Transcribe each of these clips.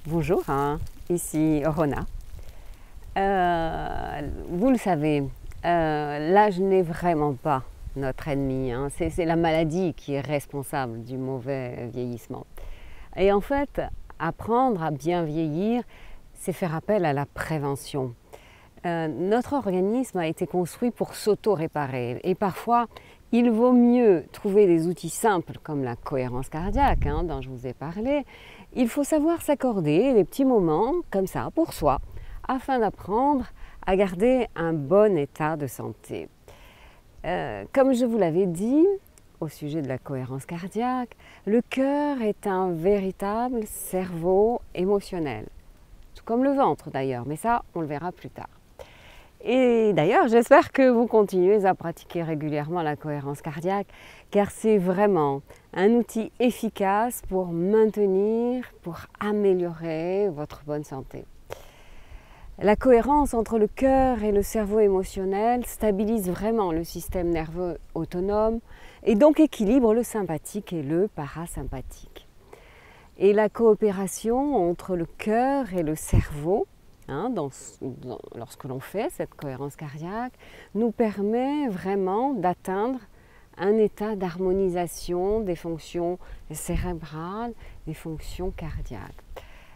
Bonjour, ici Rona. Vous le savez, l'âge n'est vraiment pas notre ennemi. C'est la maladie qui est responsable du mauvais vieillissement. Et en fait, apprendre à bien vieillir, c'est faire appel à la prévention. Notre organisme a été construit pour s'auto-réparer et parfois il vaut mieux trouver des outils simples comme la cohérence cardiaque dont je vous ai parlé. Il faut savoir s'accorder des petits moments comme ça pour soi afin d'apprendre à garder un bon état de santé. Comme je vous l'avais dit au sujet de la cohérence cardiaque, le cœur est un véritable cerveau émotionnel, tout comme le ventre d'ailleurs, mais ça on le verra plus tard. Et d'ailleurs, j'espère que vous continuez à pratiquer régulièrement la cohérence cardiaque, car c'est vraiment un outil efficace pour maintenir, pour améliorer votre bonne santé. La cohérence entre le cœur et le cerveau émotionnel stabilise vraiment le système nerveux autonome et donc équilibre le sympathique et le parasympathique. Et la coopération entre le cœur et le cerveau, lorsque l'on fait cette cohérence cardiaque, nous permet vraiment d'atteindre un état d'harmonisation des fonctions cérébrales, des fonctions cardiaques.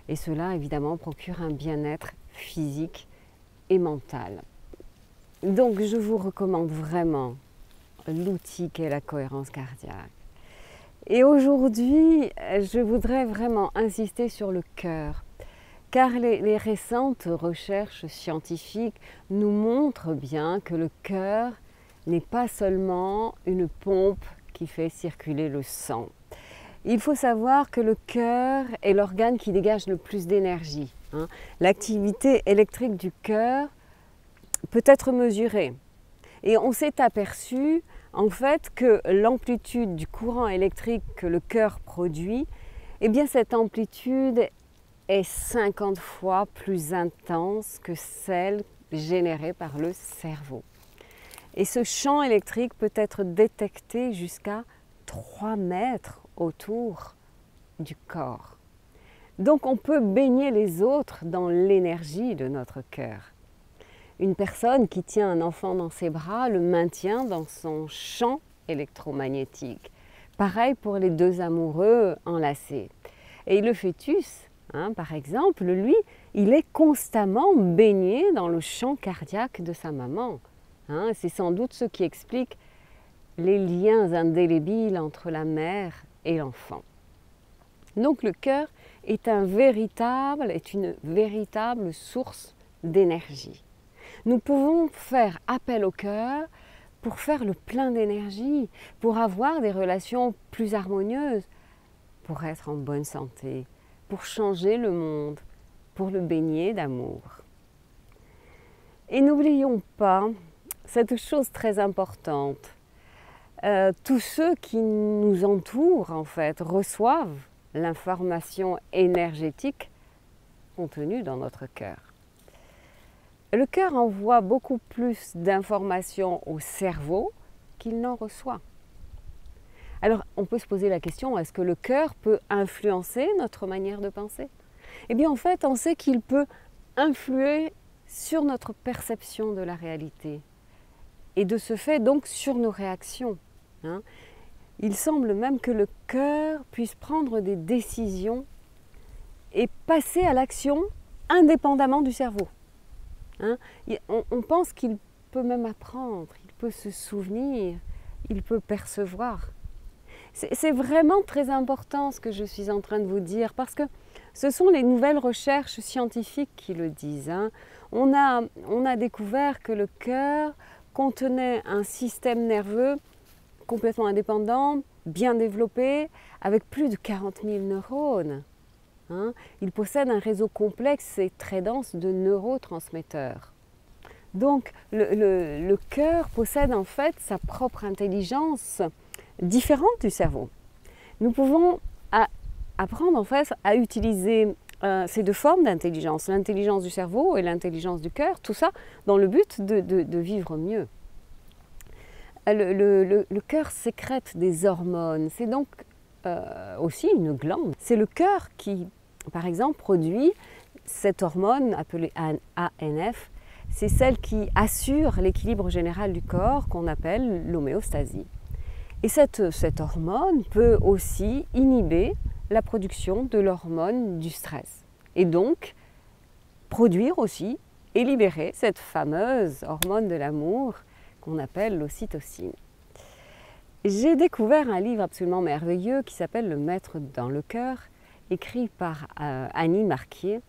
Et cela, évidemment, procure un bien-être physique et mental. Donc, je vous recommande vraiment l'outil qu'est la cohérence cardiaque. Et aujourd'hui, je voudrais vraiment insister sur le cœur. Car les récentes recherches scientifiques nous montrent bien que le cœur n'est pas seulement une pompe qui fait circuler le sang. Il faut savoir que le cœur est l'organe qui dégage le plus d'énergie. L'activité électrique du cœur peut être mesurée. Et on s'est aperçu en fait que l'amplitude du courant électrique que le cœur produit, eh bien cette amplitude est 50 fois plus intense que celle générée par le cerveau. Et ce champ électrique peut être détecté jusqu'à 3 mètres autour du corps. Donc on peut baigner les autres dans l'énergie de notre cœur. Une personne qui tient un enfant dans ses bras le maintient dans son champ électromagnétique. Pareil pour les deux amoureux enlacés. Et le fœtus, par exemple, lui, il est constamment baigné dans le champ cardiaque de sa maman. C'est sans doute ce qui explique les liens indélébiles entre la mère et l'enfant. Donc le cœur est une véritable source d'énergie. Nous pouvons faire appel au cœur pour faire le plein d'énergie, pour avoir des relations plus harmonieuses, pour être en bonne santé, pour changer le monde, pour le baigner d'amour. Et n'oublions pas cette chose très importante. Tous ceux qui nous entourent, en fait, reçoivent l'information énergétique contenue dans notre cœur. Le cœur envoie beaucoup plus d'informations au cerveau qu'il n'en reçoit. Alors, on peut se poser la question, est-ce que le cœur peut influencer notre manière de penser? Eh bien, en fait, on sait qu'il peut influer sur notre perception de la réalité et de ce fait, donc, sur nos réactions. Il semble même que le cœur puisse prendre des décisions et passer à l'action indépendamment du cerveau. On pense qu'il peut même apprendre, il peut se souvenir, il peut percevoir. C'est vraiment très important ce que je suis en train de vous dire parce que ce sont les nouvelles recherches scientifiques qui le disent. On a découvert que le cœur contenait un système nerveux complètement indépendant, bien développé, avec plus de 40 000 neurones. Il possède un réseau complexe et très dense de neurotransmetteurs. Donc le cœur possède en fait sa propre intelligence différente du cerveau. Nous pouvons apprendre en fait à utiliser ces deux formes d'intelligence, l'intelligence du cerveau et l'intelligence du cœur, tout ça dans le but de vivre mieux. Le cœur sécrète des hormones, c'est donc aussi une glande. C'est le cœur qui par exemple, produit cette hormone appelée ANF. C'est celle qui assure l'équilibre général du corps qu'on appelle l'homéostasie. Et cette hormone peut aussi inhiber la production de l'hormone du stress. Et donc, produire aussi et libérer cette fameuse hormone de l'amour qu'on appelle l'ocytocine. J'ai découvert un livre absolument merveilleux qui s'appelle Le Maître dans le cœur, écrit par Annie Marquier,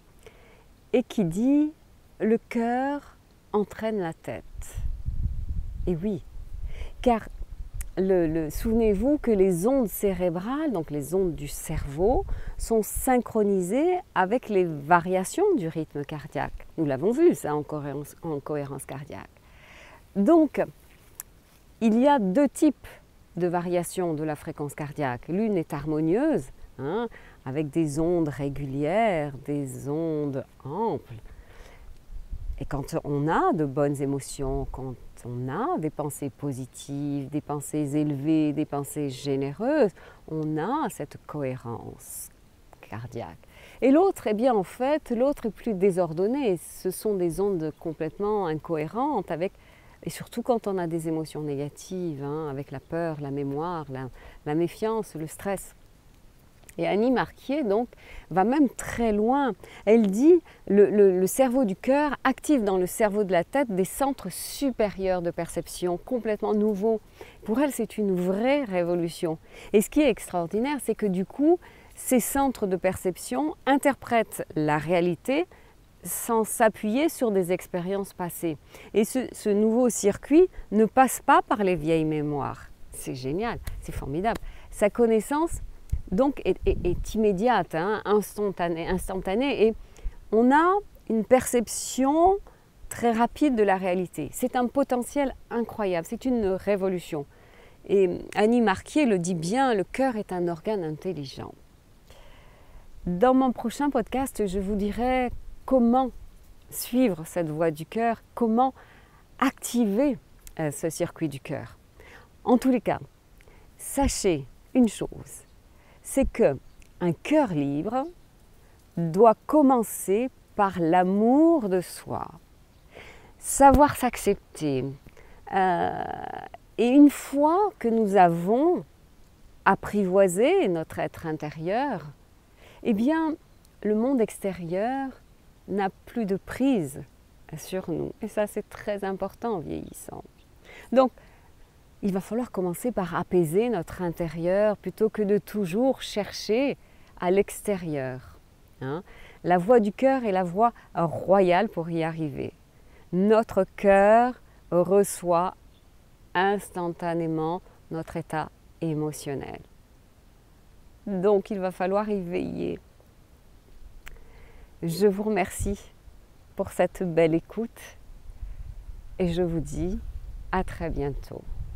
et qui dit « Le cœur entraîne la tête ». Et oui, car souvenez-vous que les ondes cérébrales, donc les ondes du cerveau, sont synchronisées avec les variations du rythme cardiaque. Nous l'avons vu, ça, en cohérence cardiaque. Donc, il y a deux types de variations de la fréquence cardiaque. L'une est harmonieuse, avec des ondes régulières, des ondes amples. Et quand on a de bonnes émotions, quand on a des pensées positives, des pensées élevées, des pensées généreuses, on a cette cohérence cardiaque. Et l'autre, eh bien en fait, l'autre est plus désordonné. Ce sont des ondes complètement incohérentes et surtout quand on a des émotions négatives, avec la peur, la mémoire, la méfiance, le stress. Et Annie Marquier, donc, va même très loin. Elle dit le cerveau du cœur active dans le cerveau de la tête des centres supérieurs de perception complètement nouveaux. Pour elle, c'est une vraie révolution. Et ce qui est extraordinaire, c'est que du coup, ces centres de perception interprètent la réalité sans s'appuyer sur des expériences passées. Et ce nouveau circuit ne passe pas par les vieilles mémoires. C'est génial, c'est formidable. Sa connaissance donc est immédiate, instantanée, et on a une perception très rapide de la réalité. C'est un potentiel incroyable, c'est une révolution. Et Annie Marquier le dit bien, le cœur est un organe intelligent. Dans mon prochain podcast, je vous dirai comment suivre cette voie du cœur, comment activer ce circuit du cœur. En tous les cas, sachez une chose, c'est qu'un cœur libre doit commencer par l'amour de soi, savoir s'accepter. Et une fois que nous avons apprivoisé notre être intérieur, eh bien, le monde extérieur n'a plus de prise sur nous. Et ça, c'est très important en vieillissant. Donc, il va falloir commencer par apaiser notre intérieur plutôt que de toujours chercher à l'extérieur. La voie du cœur est la voie royale pour y arriver. Notre cœur reçoit instantanément notre état émotionnel. Donc, il va falloir y veiller. Je vous remercie pour cette belle écoute et je vous dis à très bientôt.